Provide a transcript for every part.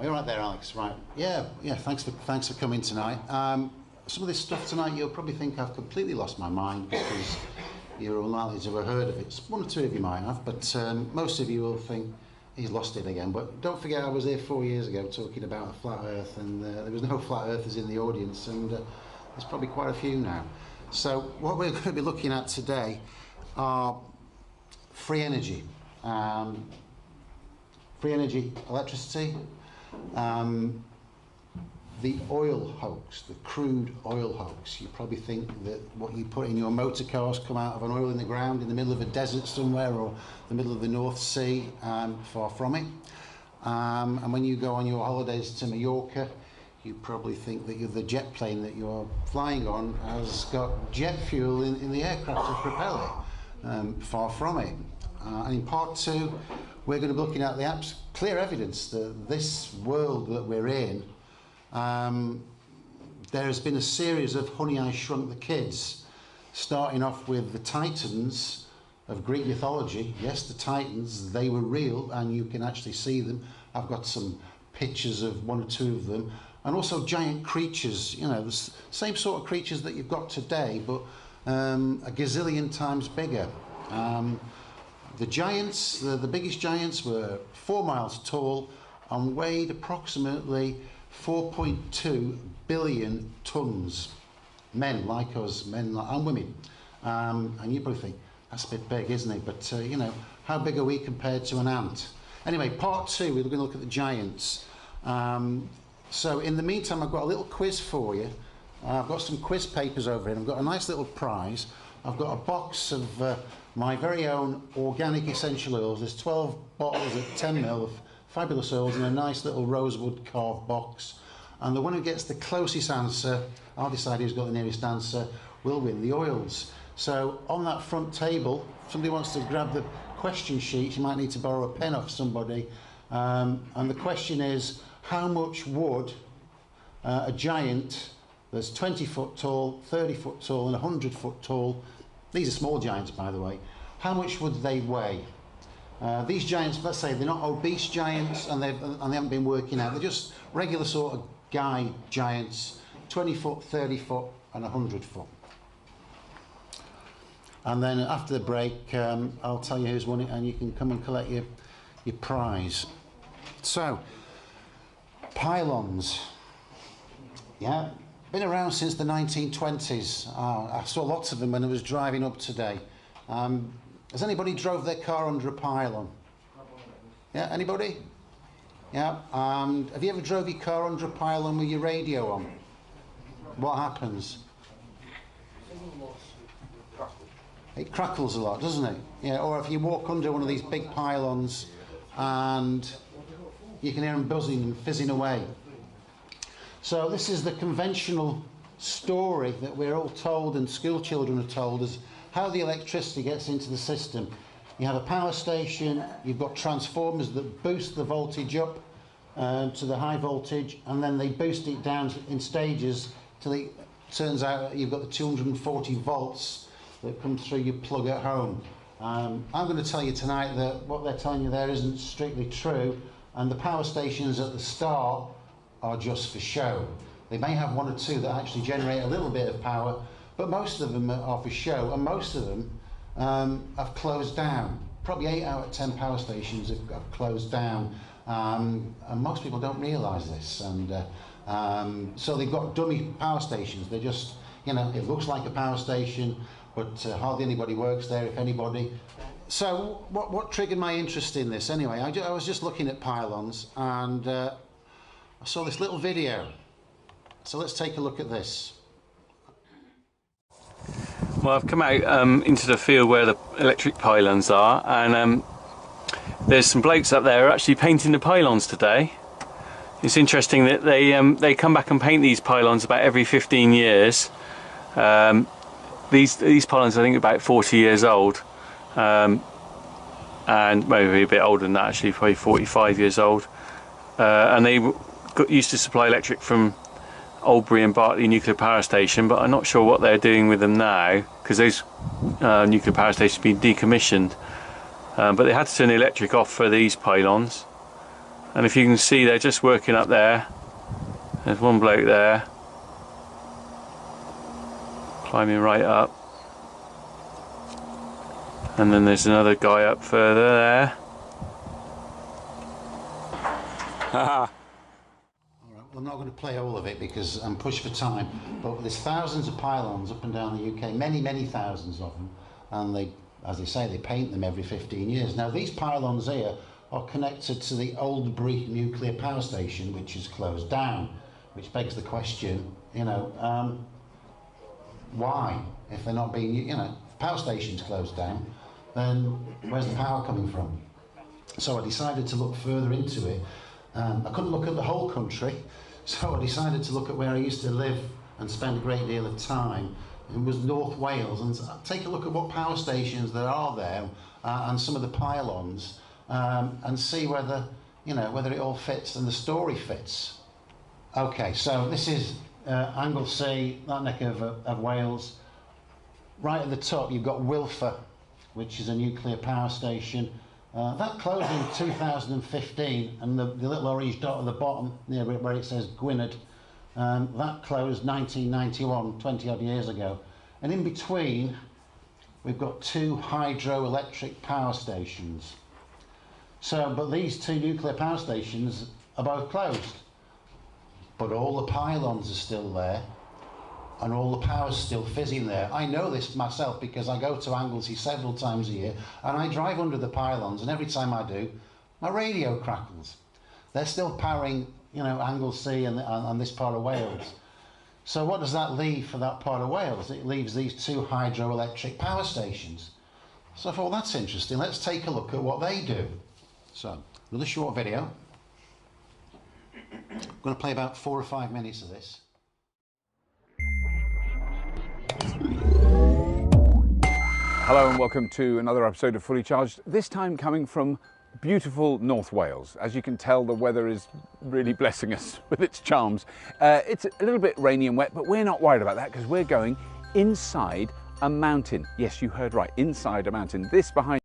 you're right there, Alex. Right. Yeah. Thanks for coming tonight. Some of this stuff tonight, you'll probably think I've completely lost my mind because you're unlikely to have heard of it. One or two of you might have, but most of you will think he's lost it again. But don't forget, I was here 4 years ago talking about a flat Earth, and there was no flat Earthers in the audience, and there's probably quite a few now. So what we're going to be looking at today are free energy. Free energy, electricity, the oil hoax, the crude oil hoax. You probably think that what you put in your motor cars come out of an oil in the ground in the middle of a desert somewhere, or the middle of the North Sea, far from it. And when you go on your holidays to Mallorca, you probably think that the jet plane that you're flying on has got jet fuel in the aircraft to propel it. Far from it. And in part two, we're going to be looking at the clear evidence that this world that we're in, there has been a series of Honey, I Shrunk the Kids, starting off with the Titans of Greek mythology. Yes, the Titans, they were real, and you can actually see them. I've got some pictures of one or two of them, and also giant creatures, you know, the same sort of creatures that you've got today, but a gazillion times bigger. The giants, the biggest giants, were 4 miles tall and weighed approximately 4.2 billion tons. Men like us, and women. And you probably think, that's a bit big, isn't it? But, you know, how big are we compared to an ant? Anyway, part two, we're going to look at the giants. So in the meantime, I've got a little quiz for you. I've got some quiz papers over here. I've got a nice little prize. I've got a box of my very own organic essential oils. There's 12 bottles of 10 ml of fabulous oils in a nice little rosewood carved box. And the one who gets the closest answer, I'll decide who's got the nearest answer, will win the oils. So on that front table, if somebody wants to grab the question sheet, you might need to borrow a pen off somebody. And the question is, how much would a giant that's 20 foot tall, 30 foot tall and 100 foot tall, these are small giants by the way, how much would they weigh? These giants, let's say they're not obese giants and they haven't been working out, they're just regular sort of guy giants, 20 foot, 30 foot and 100 foot. And then after the break, I'll tell you who's won it and you can come and collect your prize. So, pylons. Yeah, been around since the 1920s. I saw lots of them when I was driving up today. Has anybody drove their car under a pylon? Yeah, anybody? Yeah. Have you ever drove your car under a pylon with your radio on? What happens? It crackles a lot, doesn't it? Yeah. Or if you walk under one of these big pylons and you can hear them buzzing and fizzing away. So this is the conventional story that we're all told and school children are told as how the electricity gets into the system. You have a power station, you've got transformers that boost the voltage up to the high voltage, and then they boost it down in stages till it turns out that you've got the 240 volts that come through your plug at home. I'm going to tell you tonight that what they're telling you there isn't strictly true, and the power stations at the start are just for show. They may have one or two that actually generate a little bit of power, but most of them are for show, and most of them have closed down. Probably 8 out of 10 power stations have closed down, and most people don't realise this. And so they've got dummy power stations. They're just, you know, it looks like a power station, but hardly anybody works there, if anybody. So what triggered my interest in this anyway? I was just looking at pylons and I saw this little video. So let's take a look at this. Well, I've come out into the field where the electric pylons are, and there's some blokes up there who are actually painting the pylons today. It's interesting that they come back and paint these pylons about every 15 years. These pylons I think are about 40 years old, and maybe a bit older than that actually, probably 45 years old. And they used to supply electric from Albury and Bartley nuclear power station, but I'm not sure what they're doing with them now, because those nuclear power stations have been decommissioned. But they had to turn the electric off for these pylons. And if you can see, they're just working up there. There's one bloke there, climbing right up. And then there's another guy up further there. Alright, well, I'm not going to play all of it because I'm pushed for time, but there's thousands of pylons up and down the UK, many thousands of them, and they, as they say, they paint them every 15 years. Now these pylons here are connected to the old Brie nuclear power station, which is closed down, which begs the question, you know, why? If they're not being, you know, if the power station's closed down, then where's the power coming from? So I decided to look further into it. I couldn't look at the whole country, so I decided to look at where I used to live and spend a great deal of time. It was North Wales, and take a look at what power stations there are there and some of the pylons, and see whether, you know, whether it all fits and the story fits. Okay, so this is Anglesey, that neck of Wales. Right at the top you've got Wilfer, which is a nuclear power station. That closed in 2015, and the little orange dot at the bottom near where it says Gwynedd, that closed 1991, 20 odd years ago. And in between we've got two hydroelectric power stations. So, but these two nuclear power stations are both closed, but all the pylons are still there and all the power's still fizzing there. I know this myself because I go to Anglesey several times a year and I drive under the pylons, and every time I do, my radio crackles. They're still powering, you know, Anglesey and this part of Wales. So what does that leave for that part of Wales? It leaves these two hydroelectric power stations. So I thought, well, that's interesting. Let's take a look at what they do. So, another short video. I'm going to play about 4 or 5 minutes of this. Hello and welcome to another episode of Fully Charged, this time coming from beautiful North Wales. As you can tell, the weather is really blessing us with its charms. It's a little bit rainy and wet, but we're not worried about that because we're going inside a mountain. Yes, you heard right, inside a mountain. This behind us,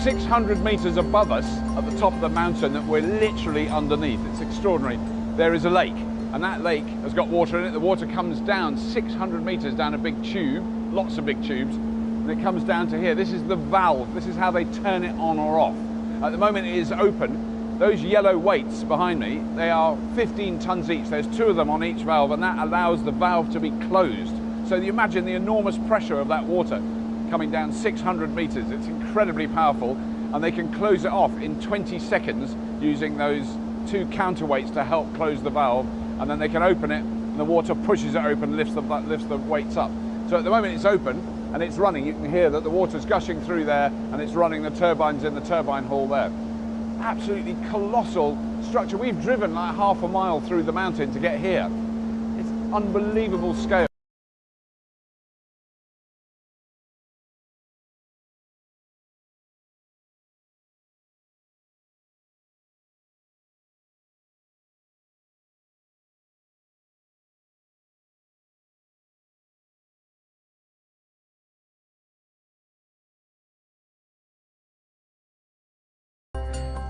600 metres above us at the top of the mountain that we're literally underneath. It's extraordinary. There is a lake, and that lake has got water in it. The water comes down 600 metres down a big tube, lots of big tubes, and it comes down to here. This is the valve. This is how they turn it on or off. At the moment it is open. Those yellow weights behind me, they are 15 tonnes each. There's 2 of them on each valve, and that allows the valve to be closed. So you imagine the enormous pressure of that water coming down 600 metres. It's incredibly powerful, and they can close it off in 20 seconds using those 2 counterweights to help close the valve, and then they can open it and the water pushes it open, lifts the weights up. So at the moment it's open and it's running. You can hear that the water's gushing through there, and it's running the turbines in the turbine hall there. Absolutely colossal structure. We've driven like half a mile through the mountain to get here. It's unbelievable scale.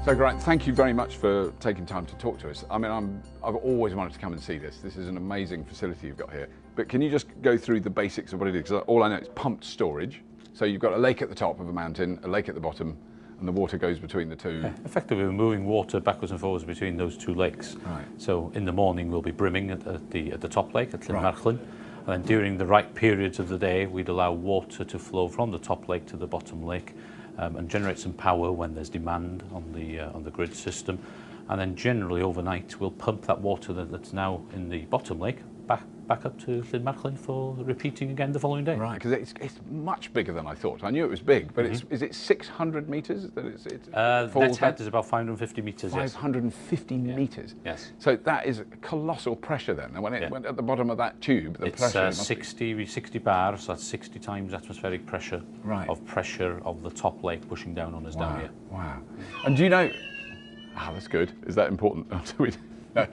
So Grant, thank you very much for taking time to talk to us. I mean, I've always wanted to come and see this. This is an amazing facility you've got here. But can you just go through the basics of what it is? Because all I know is pumped storage. So you've got a lake at the top of a mountain, a lake at the bottom, and the water goes between the two. Yeah, effectively, we're moving water backwards and forwards between those 2 lakes. Right. So in the morning we'll be brimming at the top lake, at Llyn Marchlin, And then during the right periods of the day, we'd allow water to flow from the top lake to the bottom lake and generate some power when there's demand on the grid system. And then generally overnight, we'll pump that water that's now in the bottom lake back up to Llyn for repeating again the following day. Right, because it's much bigger than I thought. I knew it was big, but is it 600 metres that it falls Net height is about 550 metres. 550 yes. metres? Yes. So that is colossal pressure then. And when it went at the bottom of that tube, the pressure... It's 60 bars, so that's 60 times atmospheric pressure of the top lake pushing down on us down here. Wow. And do you know... Ah, that's good. Is that important? No,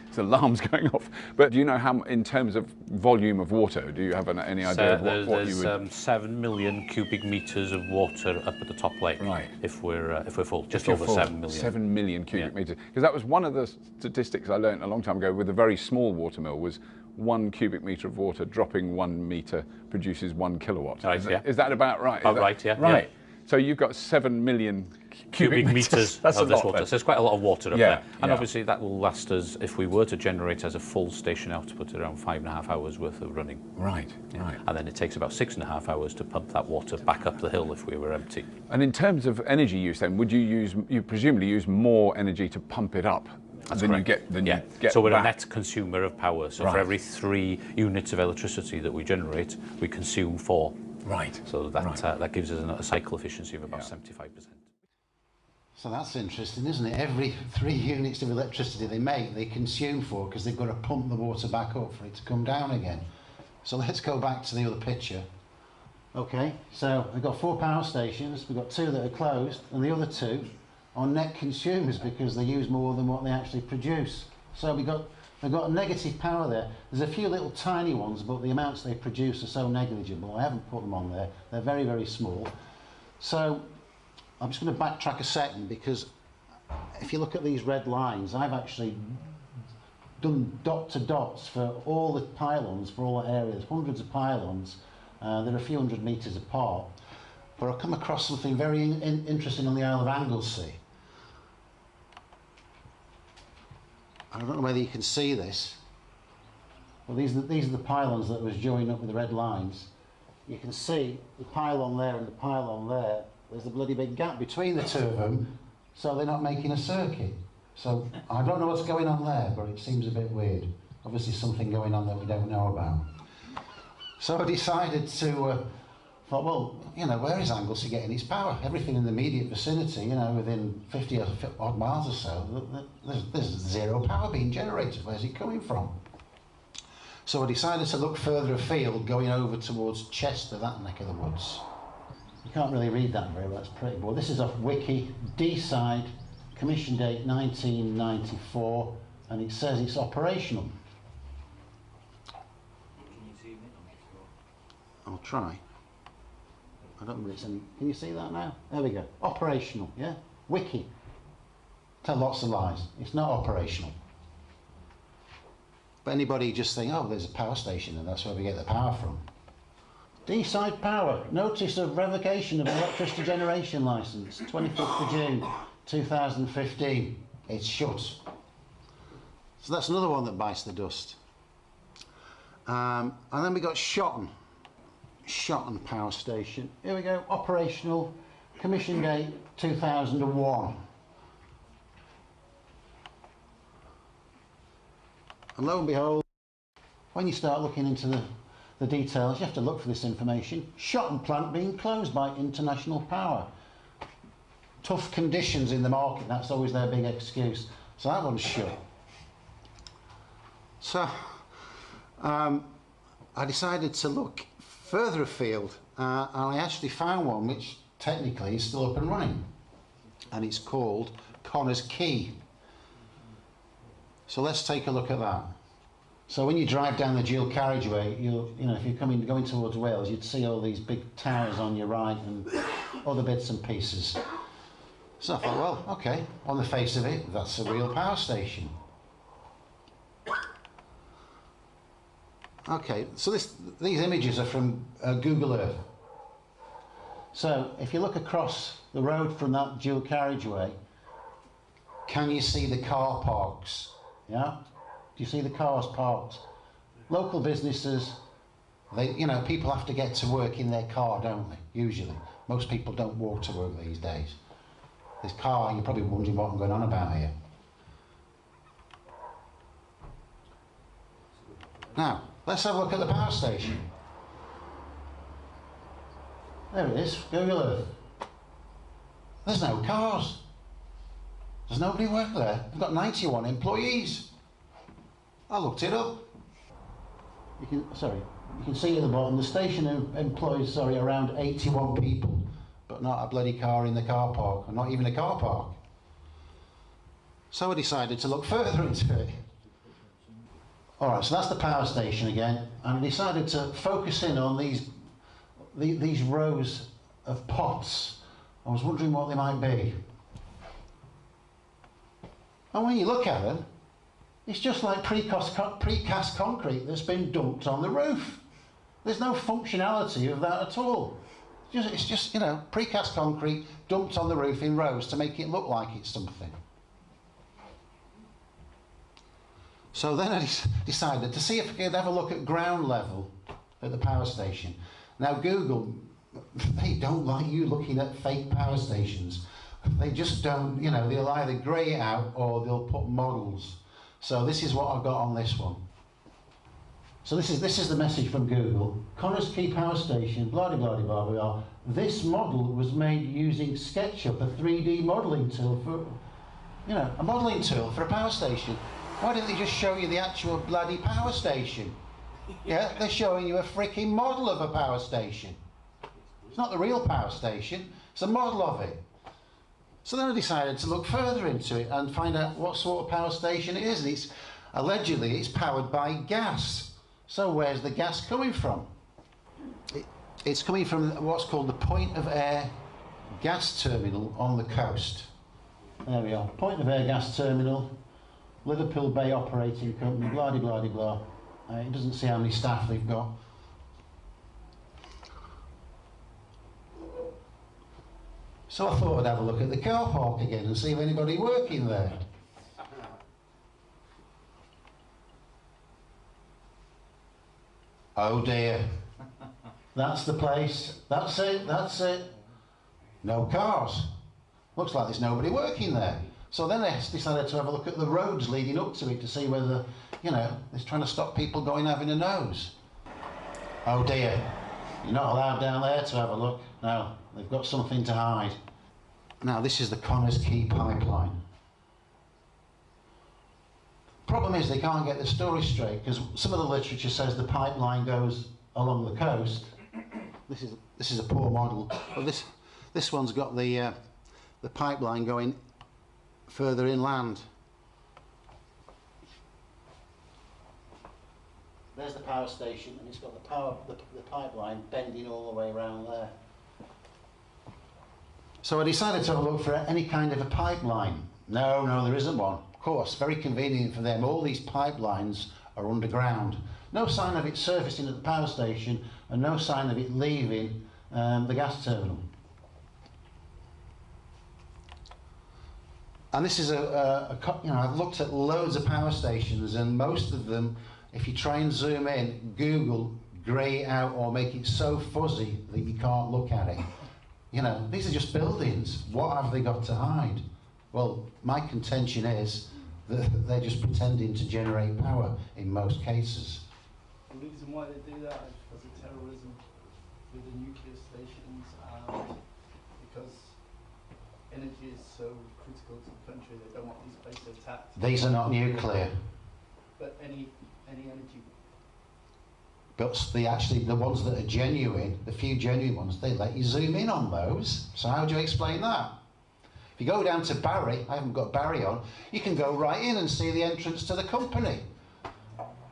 it's alarms going off. But do you know how, in terms of volume of water, do you have any idea of what you would... There's 7 million cubic metres of water up at the top lake. Right. If we're full, just over 7 million. 7 million cubic metres. Because that was one of the statistics I learned a long time ago with a very small watermill was 1 cubic metre of water dropping 1 metre produces 1 kilowatt. Right, is that about right? Right, yeah. Right. Yeah. So you've got 7 million cubic metres of this water. So there's quite a lot of water up there. And yeah. obviously that will last us, if we were to generate as a full station output, around 5.5 hours worth of running. Right, right. And then it takes about 6.5 hours to pump that water back up the hill if we were empty. And in terms of energy use then, would you presumably use more energy to pump it up than you get So we're back. a net consumer of power. So for every 3 units of electricity that we generate, we consume 4. Right. So that gives us a cycle efficiency of about 75%. So that's interesting, isn't it? Every 3 units of electricity they make, they consume 4 because they've got to pump the water back up for it to come down again. So let's go back to the other picture. Okay, so we've got 4 power stations, we've got 2 that are closed, and the other 2 are net consumers because they use more than what they actually produce. So we've got a negative power there. There's a few little tiny ones, but the amounts they produce are so negligible. I haven't put them on there. They're very, very small. So I'm just going to backtrack a second because if you look at these red lines, I've actually done dot to dots for all the pylons, for all the areas, hundreds of pylons. They're a few hundred metres apart. But I've come across something very interesting on the Isle of Anglesey. I don't know whether you can see this. Well, these are the pylons that was joined up with the red lines. You can see the pylon there and the pylon there. There's a bloody big gap between the 2 of them, so they're not making a circuit. So I don't know what's going on there, but it seems a bit weird. Obviously something going on that we don't know about. So I decided to, thought, well, you know, where is Anglesey getting its power? Everything in the immediate vicinity, you know, within 50 odd miles or so, there's zero power being generated. Where's it coming from? So I decided to look further afield, going over towards Chester, that neck of the woods. You can't really read that very well, it's pretty bored. This is off Wiki, D-side, commission date 1994, and it says it's operational. I'll try. I don't know if it's any... Can you see that now? There we go. Operational, yeah? Wiki. Tell lots of lies. It's not operational. But anybody just think, oh, there's a power station and that's where we get the power from. D-side power. Notice of revocation of electricity generation licence. 25th of June 2015. It's shut. So that's another one that bites the dust. And then we got Shotton power station. Here we go, operational, commission date 2001. And lo and behold, when you start looking into the details, you have to look for this information. Shotton plant being closed by International Power. Tough conditions in the market, that's always their big excuse. So that one's shut. So I decided to look further afield, and I actually found one which technically is still up and running, and it's called Connor's Quay. So let's take a look at that. So when you drive down the dual carriageway, you know, if you're going towards Wales, you'd see all these big towers on your right and other bits and pieces. So I thought, well, okay, on the face of it, that's a real power station. Okay, so these images are from Google Earth. So if you look across the road from that dual carriageway, can you see the car parks? Yeah? Do you see the cars parked? Local businesses, You know, people have to get to work in their car, don't they? Usually. Most people don't walk to work these days. This car, you're probably wondering what I'm going on about here. Now, let's have a look at the power station. There it is, Google Earth. There's no cars. There's nobody working there. They've got 91 employees. I looked it up. You can see at the bottom, the station employs, around 81 people, but not a bloody car in the car park, or not even a car park. So I decided to look further into it. Alright, so that's the power station again, and I decided to focus in on these rows of pots. I was wondering what they might be. And when you look at them, it's just like precast concrete that's been dumped on the roof. There's no functionality of that at all. It's just, you know, precast concrete dumped on the roof in rows to make it look like it's something. So then I decided to see if I could have a look at ground level at the power station. Now Google, they don't like you looking at fake power stations. They just don't, you know, they'll either grey it out or they'll put models. So this is what I've got on this one. So this is the message from Google. Connors Quay Power Station, blah blah blah blah blah. This model was made using SketchUp, a 3D modelling tool for, you know, a modelling tool for a power station. Why didn't they just show you the actual bloody power station? Yeah, they're showing you a freaking model of a power station. It's not the real power station, it's a model of it. So then I decided to look further into it and find out what sort of power station it is. And allegedly it's powered by gas. So where's the gas coming from? It's coming from what's called the point of air gas terminal on the coast. There we are, point of air gas terminal, Liverpool Bay Operating Company, blah de blah de blah. It doesn't say how many staff they've got. So I thought I'd have a look at the car park again and see if anybody working there. Oh dear. That's the place. That's it, that's it. No cars. Looks like there's nobody working there. So then I decided to have a look at the roads leading up to it to see whether, you know, it's trying to stop people going having a nose. Oh dear. You're not allowed down there to have a look. No, they've got something to hide. Now this is the Connors Quay pipeline. Problem is they can't get the story straight because some of the literature says the pipeline goes along the coast. This is a poor model, but this one's got the pipeline going further inland. There's the power station, and it's got the pipeline bending all the way around there. So I decided to have a look for any kind of a pipeline. No, there isn't one. Of course, very convenient for them. All these pipelines are underground. No sign of it surfacing at the power station, and no sign of it leaving the gas terminal. And this is you know, I've looked at loads of power stations, and most of them, if you try and zoom in, Google grey it out or make it so fuzzy that you can't look at it. You know, these are just buildings. What have they got to hide? Well, my contention is that they're just pretending to generate power in most cases. The reason why they do that is because of terrorism with the nuclear stations, and because energy is so critical to the country, they don't want these places attacked. These are not nuclear. But any energy. But the ones that are genuine, the few genuine ones, they let you zoom in on those. So how do you explain that? If you go down to Barry, I haven't got Barry on, you can go right in and see the entrance to the company.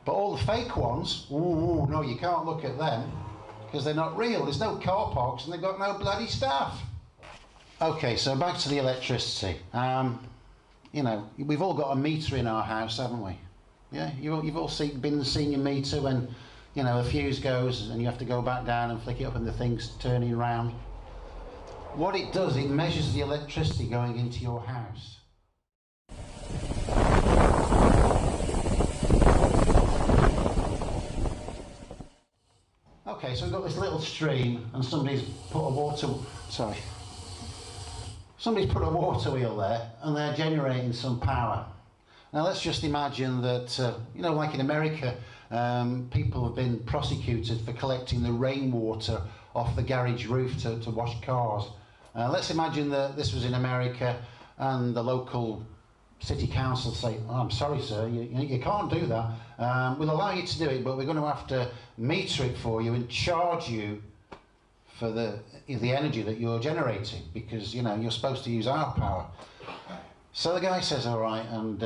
But all the fake ones, ooh, no, you can't look at them because they're not real. There's no car parks and they've got no bloody staff. Okay, so back to the electricity. You know, we've all got a meter in our house, haven't we? Yeah, you've all been and seen your meter when, you know, a fuse goes and you have to go back down and flick it up and the thing's turning round. What it does, it measures the electricity going into your house. okay, so we've got this little stream and somebody's put a water wheel there and they're generating some power. Now let's just imagine that, you know, like in America, people have been prosecuted for collecting the rainwater off the garage roof to wash cars. Let's imagine that this was in America and the local city council say, oh, I'm sorry sir, you can't do that. We'll allow you to do it, but we're going to have to meter it for you and charge you for the energy that you're generating, because, you know, you're supposed to use our power. So the guy says, all right, and,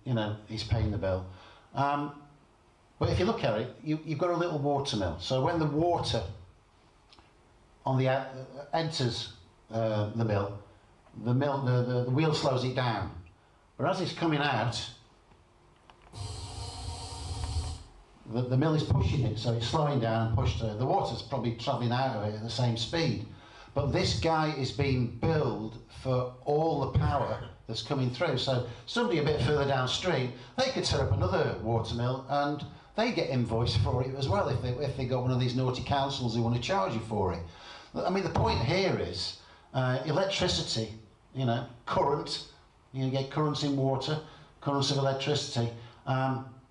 you know, he's paying the bill. But if you look at it, you've got a little water mill. So when the water on the enters the mill, the wheel slows it down. But as it's coming out, the mill is pushing it, so it's slowing down and pushed. The water's probably travelling out of it at the same speed. But this guy is being billed for all the power that's coming through. So somebody a bit further downstream, they could set up another water mill and they get invoiced for it as well if they got one of these naughty councils who want to charge you for it. I mean, the point here is electricity, you know, current. You get currents in water, currents of electricity.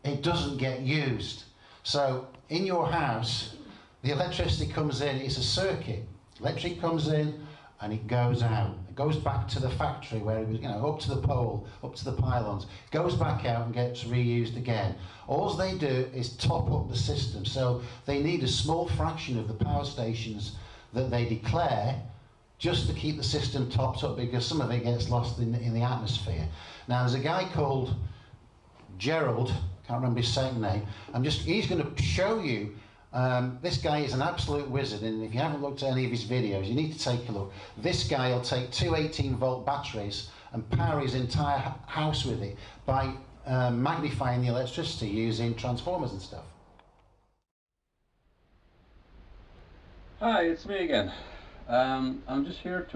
It doesn't get used. So in your house, the electricity comes in, it's a circuit. Electric comes in and it goes out. It goes back to the factory where it was, you know, up to the pole, up to the pylons. Goes back out and gets reused again. All they do is top up the system. So they need a small fraction of the power stations that they declare just to keep the system topped up, because some of it gets lost in the atmosphere. Now there's a guy called Gerald, can't remember his second name, he's going to show you, this guy is an absolute wizard, and if you haven't looked at any of his videos, you need to take a look. This guy will take two 18-volt batteries and power his entire house with it by magnifying the electricity using transformers and stuff. Hi, it's me again. I'm just here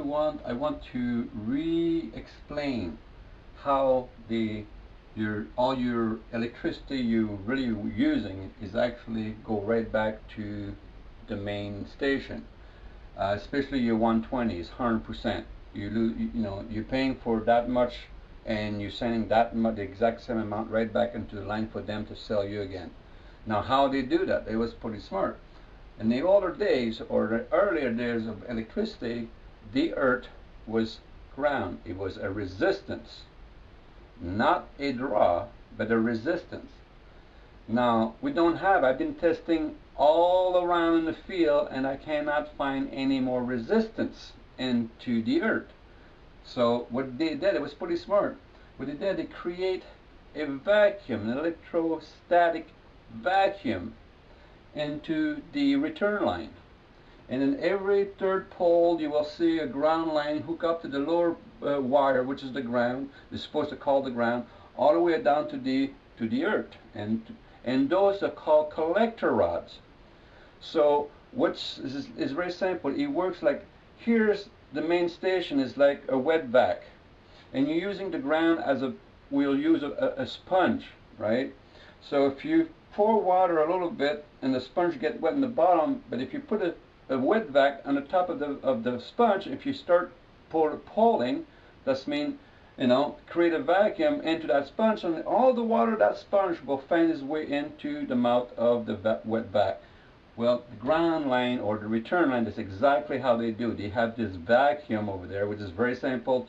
I want to re-explain how all your electricity you really using is actually go right back to the main station. Especially your 120s, 100%. You're paying for that much, and you're sending that much, the exact same amount, right back into the line for them to sell you again. Now, how they do that? It was pretty smart. In the older days, or the earlier days of electricity, the earth was ground. It was a resistance, not a draw, but a resistance. Now, I've been testing all around in the field, and I cannot find any more resistance into the earth. So what they did, it was pretty smart. What they did, they create a vacuum, an electrostatic vacuum, into the return line. And in every third pole you will see a ground line hook up to the lower wire, which is the ground. It's supposed to call the ground all the way down to the earth, and those are called collector rods. So which is very simple. It works like, here's the main station is like a wet vac, and you're using the ground as we'll use a sponge, right? So if you pour water a little bit and the sponge gets wet in the bottom, but if you put a wet vac on the top of the sponge, if you start pulling, that's mean, create a vacuum into that sponge, and all the water that sponge will find its way into the mouth of the wet vac. Well, the ground line or the return line is exactly how they do. They have this vacuum over there, which is very simple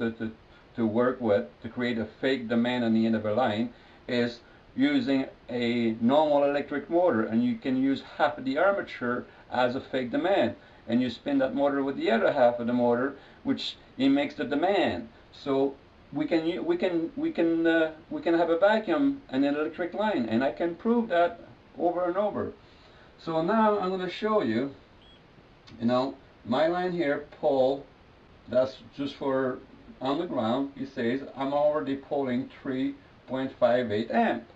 to work with, to create a fake demand on the end of a line, is using a normal electric motor, and you can use half of the armature as a fake demand, and you spin that motor with the other half of the motor, which it makes the demand. So we can have a vacuum and an electric line, and I can prove that over and over. So now I'm going to show you, my line here, pole, that's just for on the ground. It says I'm already pulling 3.58 amp.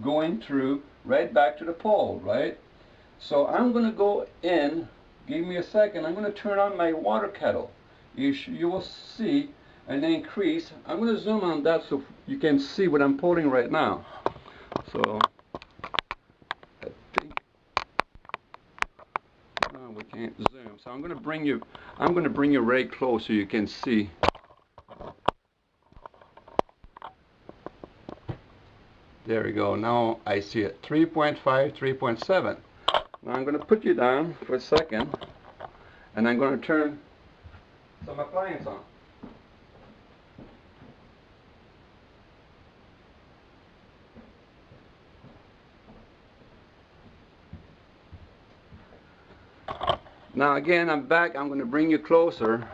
Going through right back to the pole, right? So I'm going to go in, give me a second, I'm going to turn on my water kettle. You will see an increase. I'm going to zoom on that so you can see what I'm pulling right now. So I think can't zoom. So I'm going to bring you right close so you can see. There we go. Now I see it. 3.5, 3.7. Now I'm going to put you down for a second, and I'm going to turn some appliance on. Now again, I'm back. I'm going to bring you closer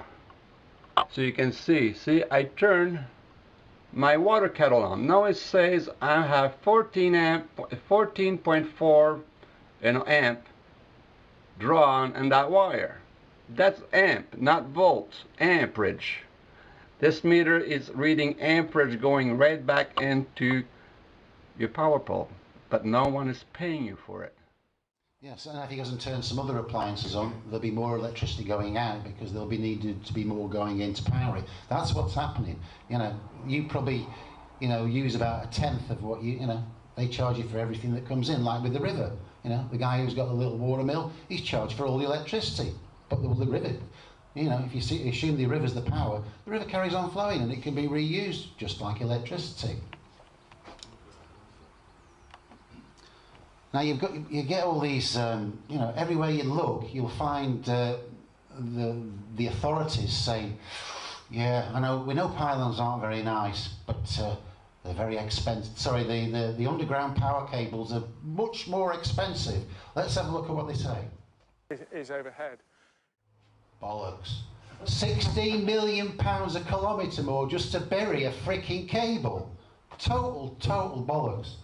so you can see. See, I turn my water kettle on. Now it says I have 14.4 amp drawn in that wire. That's amp, not volts, amperage. This meter is reading amperage going right back into your power pole, but no one is paying you for it. Yes, and if he doesn't turn some other appliances on, there'll be more electricity going out because there'll be needed to be more going into power. That's what's happening. You know, you probably, you know, use about 1/10 of what you know, they charge you for everything that comes in, like with the river. You know, the guy who's got the little water mill, he's charged for all the electricity. But the river, you know, if you assume the river's the power, the river carries on flowing and it can be reused just like electricity. Now you get all these, you know, everywhere you look, you'll find the authorities saying, yeah, we know pylons aren't very nice, but they're very expensive. Sorry, the underground power cables are much more expensive. Let's have a look at what they say. It is overhead. Bollocks. £16 million a kilometre more just to bury a freaking cable. Total bollocks.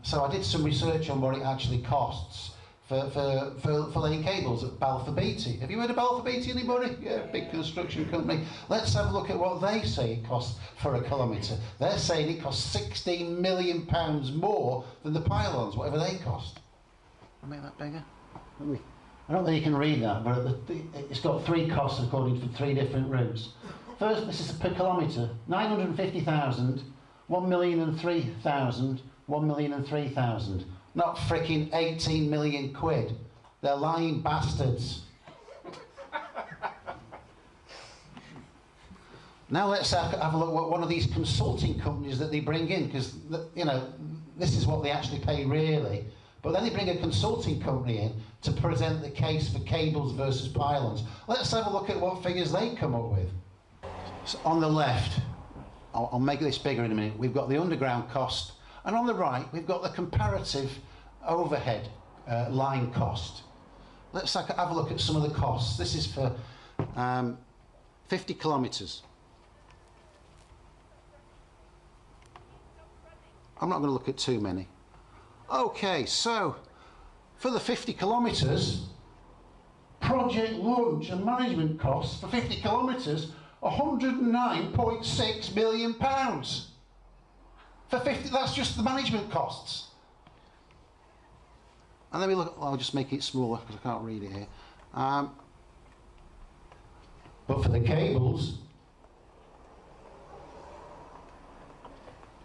So I did some research on what it actually costs for laying cables at Balfour Beatty. Have you heard of Balfour Beatty, anybody? Yeah, big construction company. Let's have a look at what they say it costs for a kilometre. They're saying it costs £16 million more than the pylons, whatever they cost. I'll make that bigger. I don't think you can read that, but it's got 3 costs according to 3 different routes. First, this is per kilometre, 950,000, 1,003,000, 1,003,000. Not fricking 18 million quid. They're lying bastards. Now let's have a look at one of these consulting companies that they bring in, because you know, this is what they actually pay really. But then they bring a consulting company in to present the case for cables versus pylons. Let's have a look at what figures they come up with. So on the left, I'll make this bigger in a minute, we've got the underground cost, and on the right we've got the comparative overhead line cost. Let's have a look at some of the costs. This is for 50 kilometres. I'm not going to look at too many. Okay, so for the 50 kilometres, project launch and management costs for 50 kilometres, £109.6 million. For 50, that's just the management costs. And then we look, I'll just make it smaller because I can't read it here. But for the cables,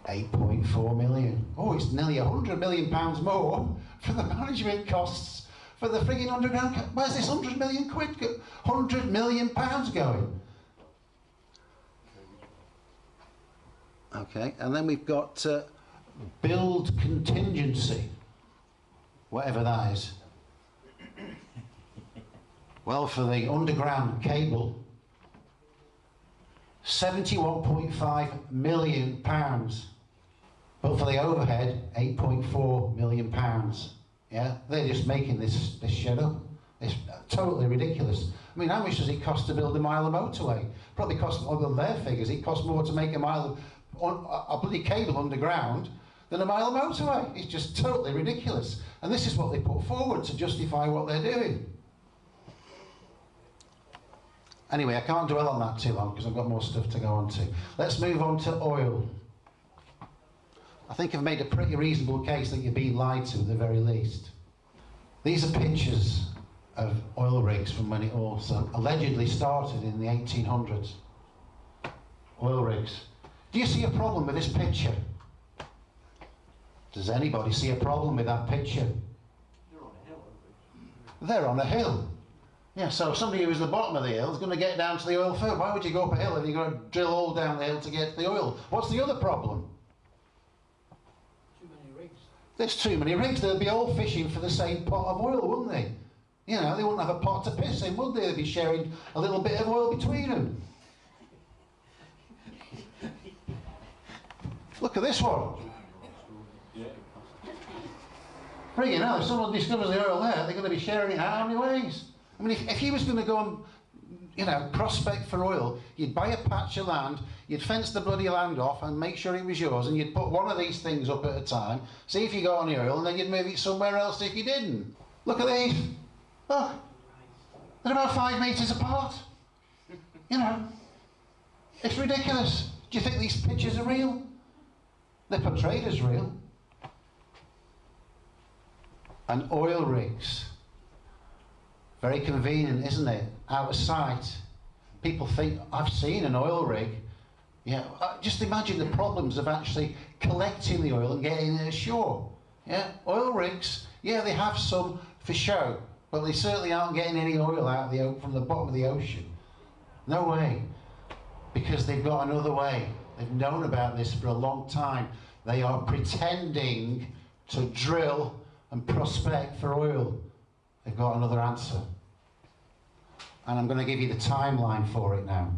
8.4 million. Oh, it's nearly £100 million more for the management costs for the frigging underground. Where's this 100 million quid? 100 million pounds going? Okay, and then we've got build contingency, whatever that is. Well, for the underground cable, £71.5 million. But for the overhead, £8.4 million. Yeah, they're just making this shit up. It's totally ridiculous. I mean, how much does it cost to build a mile of motorway? Probably costs, on their figures, it costs more to make a mile of a bloody cable underground than a mile of motorway. It's just totally ridiculous. And this is what they put forward to justify what they're doing. Anyway, I can't dwell on that too long because I've got more stuff to go on to. Let's move on to oil. I think I've made a pretty reasonable case that you're being lied to at the very least. These are pictures of oil rigs from when it all allegedly started in the 1800s. Oil rigs. Do you see a problem with this picture? Does anybody see a problem with that picture? They're on a hill, aren't they? They're on a hill. Yeah, so somebody who's at the bottom of the hill is going to get down to the oil first. Why would you go up a hill and you've got to drill all down the hill to get to the oil? What's the other problem? Too many rigs. There's too many rigs. They'll be all fishing for the same pot of oil, wouldn't they? You know, they wouldn't have a pot to piss in, would they? They'd be sharing a little bit of oil between them. Look at this one. Friggin' hell, if someone discovers the oil there, they're going to be sharing it out how many ways? I mean, if you was going to go and, you know, prospect for oil, you'd buy a patch of land, you'd fence the bloody land off and make sure it was yours, and you'd put one of these things up at a time, see if you got any oil, and then you'd move it somewhere else if you didn't. Look at these. Oh, they're about 5 metres apart. You know, it's ridiculous. Do you think these pictures are real? They're portrayed as real. And oil rigs. Very convenient, isn't it? Out of sight. People think, I've seen an oil rig. Yeah, just imagine the problems of actually collecting the oil and getting it ashore. Yeah, oil rigs, yeah, they have some for show, but they certainly aren't getting any oil out of from the bottom of the ocean. No way. Because they've got another way. They've known about this for a long time. They are pretending to drill and prospect for oil. They've got another answer. And I'm going to give you the timeline for it now.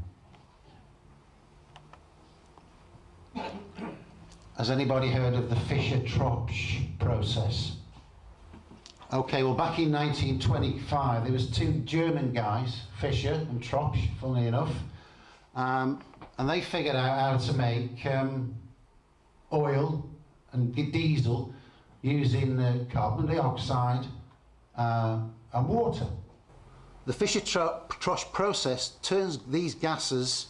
Has anybody heard of the Fischer-Tropsch process? Okay, well, back in 1925, there was 2 German guys, Fischer and Tropsch, funnily enough, and they figured out how to make oil and diesel using carbon dioxide and water. The Fischer-Tropsch process turns these gases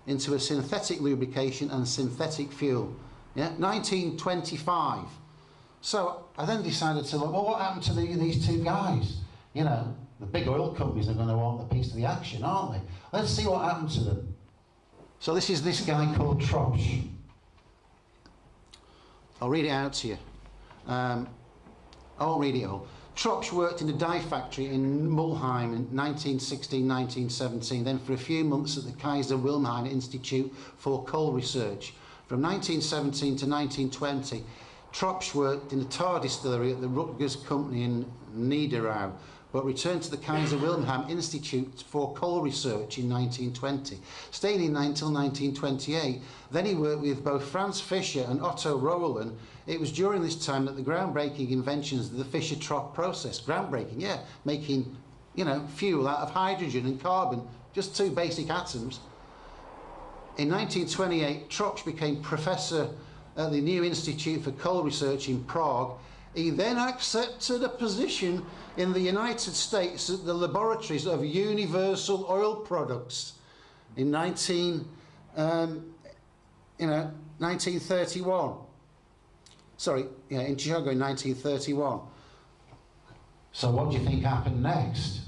into a synthetic lubrication and synthetic fuel. Yeah, 1925. So I then decided to look, well, what happened to these 2 guys? You know, the big oil companies are going to want the piece of the action, aren't they? Let's see what happened to them. So this is this guy called Tropsch. I'll read it out to you. I won't read it all. Tropsch worked in a dye factory in Mulheim in 1916-1917, then for a few months at the Kaiser Wilhelm Institute for Coal Research. From 1917 to 1920, Tropsch worked in a tar distillery at the Rutgers Company in Niederau, but returned to the Kaiser Wilhelm Institute for Coal Research in 1920, staying in until 1928. Then he worked with both Franz Fischer and Otto Rohlen. It was during this time that the groundbreaking inventions of the Fischer-Tropsch process, groundbreaking, yeah, making, you know, fuel out of hydrogen and carbon, just 2 basic atoms. In 1928, Tropsch became professor at the new Institute for Coal Research in Prague. He then accepted a position in the United States at the laboratories of Universal Oil Products in 1931. Sorry, yeah, in Chicago in 1931. So what do you think happened next?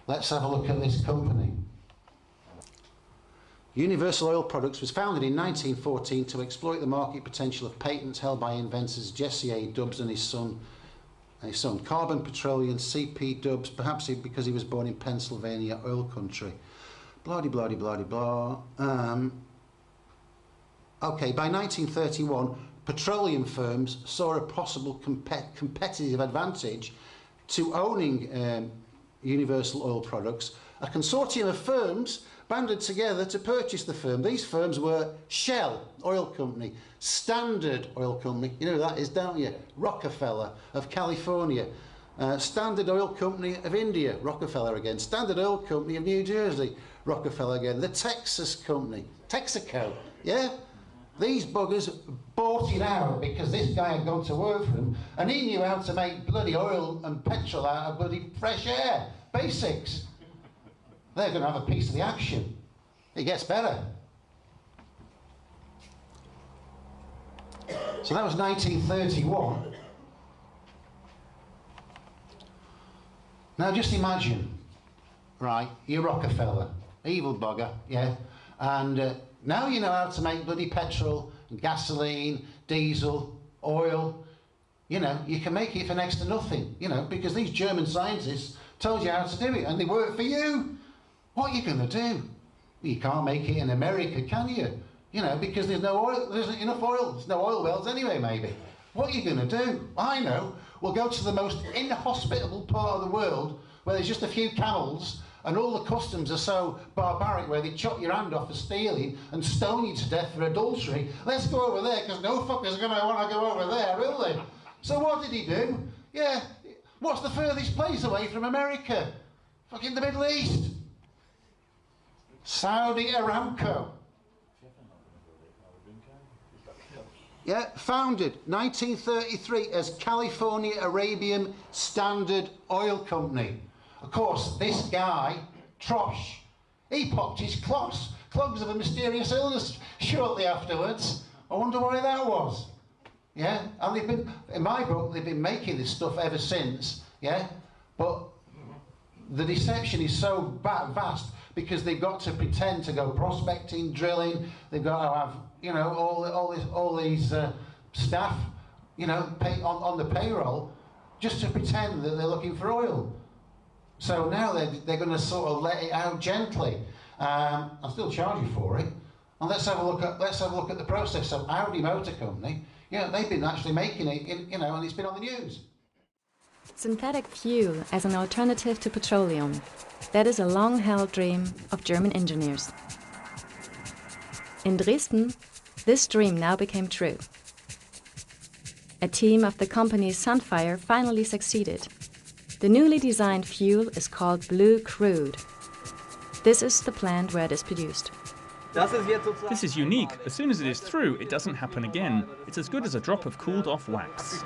Let's have a look at this company. Universal Oil Products was founded in 1914 to exploit the market potential of patents held by inventors Jesse A. Dubs and his son Carbon Petroleum, C.P. Dubs, perhaps because he was born in Pennsylvania oil country. Blah-de-blah-de-blah-de-blah. Okay, by 1931, petroleum firms saw a possible competitive advantage to owning Universal Oil Products. A consortium of firms banded together to purchase the firm. These firms were Shell Oil Company, Standard Oil Company, you know who that is, don't you? Rockefeller of California, Standard Oil Company of India, Rockefeller again, Standard Oil Company of New Jersey, Rockefeller again, the Texas Company, Texaco, yeah? These buggers bought it out because this guy had gone to work for them and he knew how to make bloody oil and petrol out of bloody fresh air. Basics. They're going to have a piece of the action. It gets better. So that was 1931. Now just imagine, right, you're Rockefeller, evil bugger, yeah, and now you know how to make bloody petrol, and gasoline, diesel, oil. you know, you can make it for next to nothing, you know, because these German scientists told you how to do it and they work for you. What are you going to do? You can't make it in America, can you? You know, because there's no oil, there isn't enough oil. There's no oil wells anyway, maybe. What are you going to do? I know. We'll go to the most inhospitable part of the world where there's just a few camels and all the customs are so barbaric where they chop your hand off for stealing and stone you to death for adultery. Let's go over there because no fuckers are going to want to go over there, will they? So what did he do? Yeah, what's the furthest place away from America? Fucking the Middle East. Saudi Aramco. Yeah, founded 1933 as California Arabian Standard Oil Company. Of course, this guy, Trosh, he popped his clogs of a mysterious illness shortly afterwards. I wonder why that was. Yeah, and they've been, in my book, they've been making this stuff ever since. Yeah, but the deception is so vast because they've got to pretend to go prospecting, drilling. They've got to have, you know, all these staff, you know, on the payroll, just to pretend that they're looking for oil. So now they're going to sort of let it out gently. I'll still charge you for it. And let's have a look at the process. So Audi Motor Company, yeah, they've been actually making it, you know, and it's been on the news. Synthetic fuel as an alternative to petroleum. That is a long-held dream of German engineers. In Dresden, this dream now became true. A team of the company Sunfire finally succeeded. The newly designed fuel is called Blue Crude. This is the plant where it is produced. This is unique. As soon as it is through, it doesn't happen again. It's as good as a drop of cooled-off wax.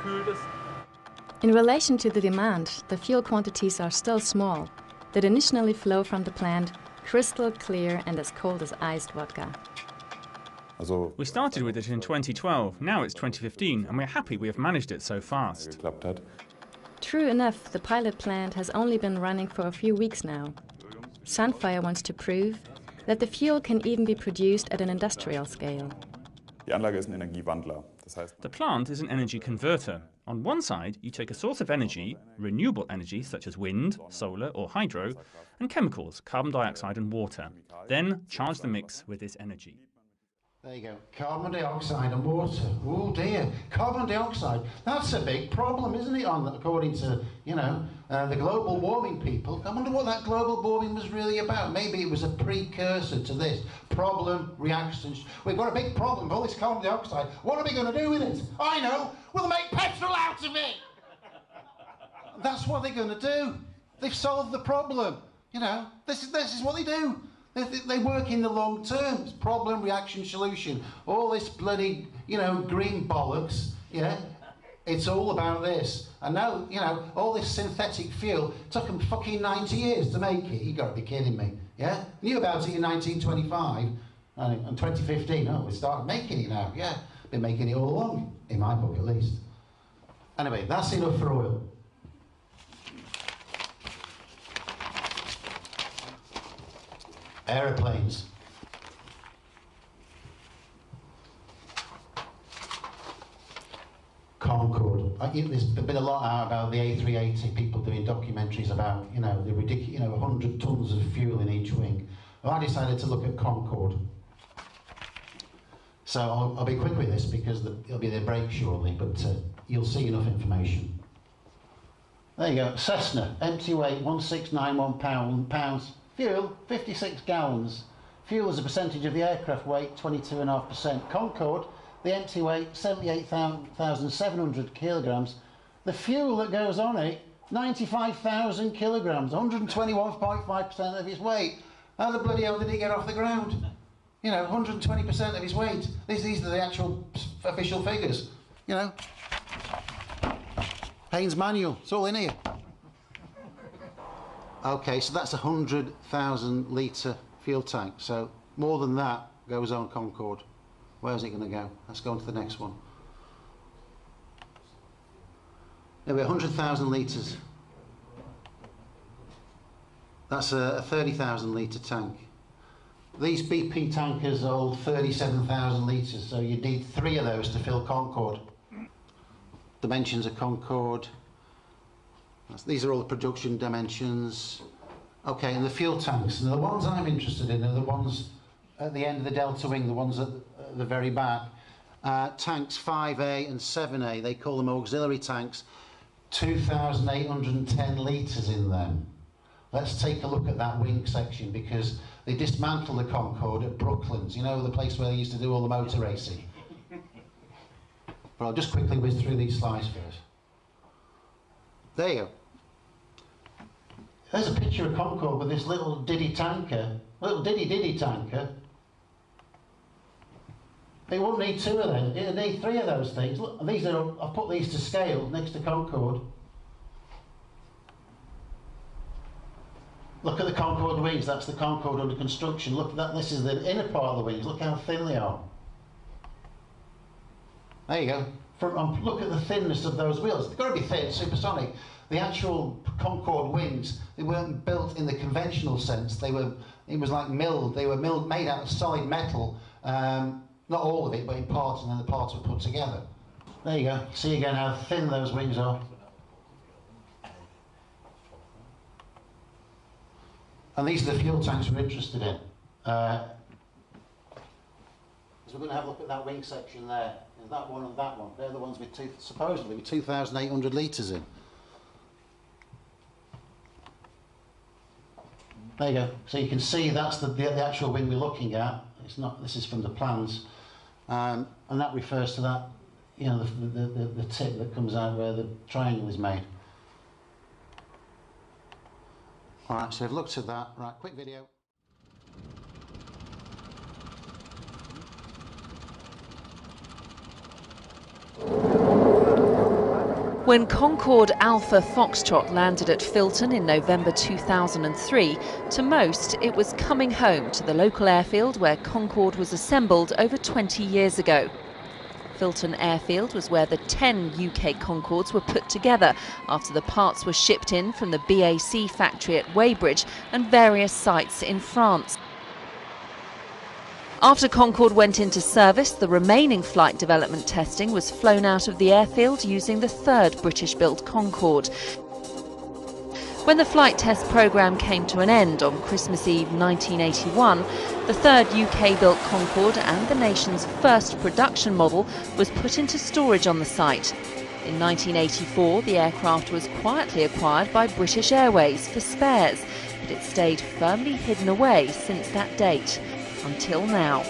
In relation to the demand, the fuel quantities are still small, that initially flow from the plant, crystal clear and as cold as iced vodka. We started with it in 2012, now it's 2015, and we're happy we have managed it so fast. True enough, the pilot plant has only been running for a few weeks now. Sunfire wants to prove that the fuel can even be produced at an industrial scale. The plant is an energy converter. On one side, you take a source of energy, renewable energy such as wind, solar or hydro, and chemicals, carbon dioxide and water. Then charge the mix with this energy. There you go, carbon dioxide and water. Oh dear, carbon dioxide, that's a big problem, isn't it, according to, you know, the global warming people. I wonder what that global warming was really about. Maybe it was a precursor to this. Problem, reaction. We've got a big problem with all this carbon dioxide. What are we going to do with it? I know, we'll make petrol out of it. That's what they're going to do. They've solved the problem. You know, this is what they do. They work in the long term. It's problem, reaction, solution. All this bloody, you know, green bollocks, yeah? It's all about this. And now, you know, all this synthetic fuel took them fucking 90 years to make it. You got to be kidding me, yeah? Knew about it in 1925 and 2015. Oh, we started making it now, yeah? Been making it all along, in my book at least. Anyway, that's enough for oil. Aeroplanes. Concorde. There's been a lot out about the A380, people doing documentaries about, you know, the ridiculous, you know, 100 tons of fuel in each wing. Well, I decided to look at Concorde. So I'll be quick with this because it'll be their break shortly, but you'll see enough information. There you go, Cessna, empty weight 1691 pounds. Fuel, 56 gallons. Fuel as a percentage of the aircraft weight, 22.5%. Concorde, the empty weight, 78,700 kilograms. The fuel that goes on it, 95,000 kilograms, 121.5% of his weight. How the bloody hell did he get off the ground? You know, 120% of his weight. These are the actual official figures, you know. Haynes manual, it's all in here. Okay, so that's a 100,000 litre fuel tank. So more than that goes on Concorde. Where's it going to go? Let's go on to the next one. There we are, 100,000 litres. That's a 30,000 litre tank. These BP tankers hold 37,000 litres, so you need 3 of those to fill Concorde. dimensions of Concorde. These are all the production dimensions. Okay, and the fuel tanks. And the ones I'm interested in are the ones at the end of the delta wing, the ones at the very back. Tanks 5A and 7A, they call them auxiliary tanks. 2,810 litres in them. Let's take a look at that wing section, because they dismantled the Concorde at Brooklands, you know, the place where they used to do all the motor racing. But I'll just quickly whiz through these slides first. There you go. There's a picture of Concorde with this little Didi tanker, little Didi tanker. They won't need two of them, it'll need three of those things. Look, these are, I've put these to scale next to Concorde. Look at the Concorde wings, that's the Concorde under construction. Look at that, this is the inner part of the wings, look how thin they are. There you go. Look at the thinness of those wheels. They've got to be thin, supersonic. The actual Concorde wings, they weren't built in the conventional sense. It was like milled. They were made out of solid metal. Not all of it, but in parts, and then the parts were put together. There you go. See again how thin those wings are. And these are the fuel tanks we're interested in. So we're going to have a look at that wing section there. There's that one and that one. They're the ones with supposedly with 2,800 litres in. There you go. So you can see that's the actual wing we're looking at. It's not. This is from the plans, and that refers to that, you know, the tip that comes out where the triangle is made. All right. So I've looked at that. Right. Quick video. When Concorde Alpha Foxtrot landed at Filton in November 2003, to most it was coming home to the local airfield where Concorde was assembled over 20 years ago. Filton Airfield was where the 10 UK Concordes were put together after the parts were shipped in from the BAC factory at Weybridge and various sites in France. After Concorde went into service, the remaining flight development testing was flown out of the airfield using the third British-built Concorde. When the flight test programme came to an end on Christmas Eve 1981, the third UK-built Concorde and the nation's first production model was put into storage on the site. In 1984, the aircraft was quietly acquired by British Airways for spares, but it stayed firmly hidden away since that date. Until now.